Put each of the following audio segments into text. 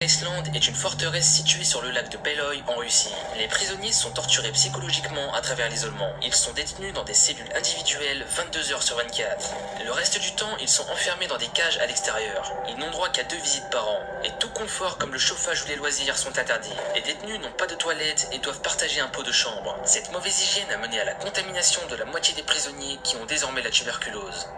Iceland est une forteresse située sur le lac de Beloy en Russie. Les prisonniers sont torturés psychologiquement à travers l'isolement. Ils sont détenus dans des cellules individuelles 22 heures sur 24. Le reste du temps, ils sont enfermés dans des cages à l'extérieur. Ils n'ont droit qu'à 2 visites par an. Et tout confort comme le chauffage ou les loisirs sont interdits. Les détenus n'ont pas de toilettes et doivent partager un pot de chambre. Cette mauvaise hygiène a mené à la contamination de la moitié des prisonniers qui ont désormais la tuberculose.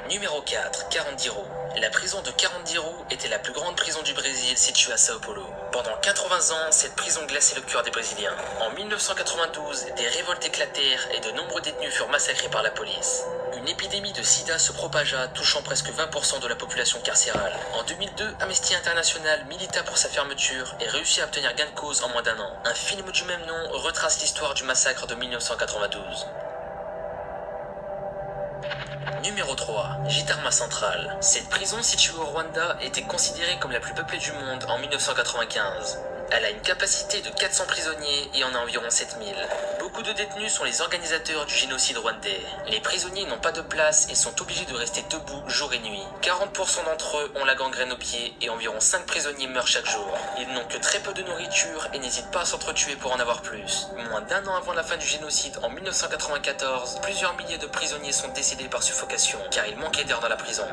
Numéro 4, Carandiru. La prison de Carandiru était la plus grande prison du Brésil située à Sao Paulo. Pendant 80 ans, cette prison glaçait le cœur des Brésiliens. En 1992, des révoltes éclatèrent et de nombreux détenus furent massacrés par la police. Une épidémie de sida se propagea, touchant presque 20% de la population carcérale. En 2002, Amnesty International milita pour sa fermeture et réussit à obtenir gain de cause en moins d'1 an. Un film du même nom retrace l'histoire du massacre de 1992. Numéro 3, Gitarama Central. Cette prison située au Rwanda était considérée comme la plus peuplée du monde en 1995. Elle a une capacité de 400 prisonniers et en a environ 7000. Beaucoup de détenus sont les organisateurs du génocide rwandais. Les prisonniers n'ont pas de place et sont obligés de rester debout jour et nuit. 40% d'entre eux ont la gangrène aux pieds et environ 5 prisonniers meurent chaque jour. Ils n'ont que très peu de nourriture et n'hésitent pas à s'entretuer pour en avoir plus. Moins d'1 an avant la fin du génocide en 1994, plusieurs milliers de prisonniers sont décédés par suffocation car il manquait d'air dans la prison.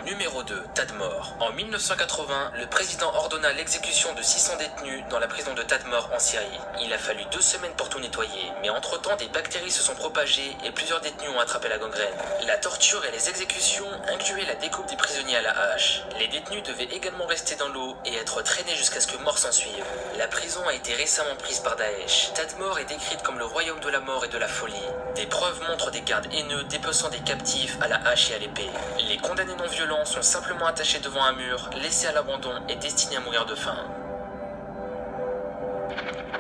Numéro 2, Tadmor. En 1980, le président ordonna l'exécution de 600 détenus dans la prison de Tadmor en Syrie. Il a fallu 2 semaines pour tout nettoyer, mais entre-temps, des bactéries se sont propagées et plusieurs détenus ont attrapé la gangrène. La torture et les exécutions incluaient la découpe des prisonniers à la hache. Les détenus devaient également rester dans l'eau et être traînés jusqu'à ce que mort s'ensuive. La prison a été récemment prise par Daesh. Tadmor est décrite comme le royaume de la mort et de la folie. Des preuves montrent des gardes haineux dépeçant des captifs à la hache et à l'épée. Les condamnés non violents sont simplement attachés devant un mur, laissés à l'abandon et destinés à mourir de faim.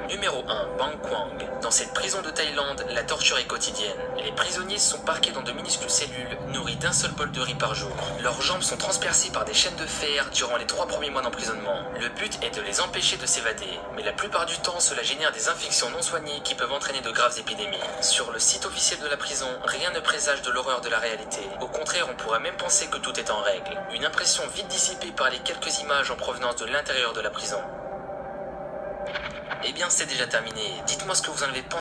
Numéro 1, Bangkwang. Dans cette prison de Thaïlande, la torture est quotidienne. Les prisonniers sont parqués dans de minuscules cellules, nourris d'un seul bol de riz par jour. Leurs jambes sont transpercées par des chaînes de fer durant les 3 premiers mois d'emprisonnement. Le but est de les empêcher de s'évader, mais la plupart du temps, cela génère des infections non soignées qui peuvent entraîner de graves épidémies. Sur le site officiel de la prison, rien ne présage de l'horreur de la réalité. Au contraire, on pourrait même penser que tout est en règle. Une impression vite dissipée par les quelques images en provenance de l'intérieur de la prison. Eh bien, c'est déjà terminé. Dites-moi ce que vous en avez pensé.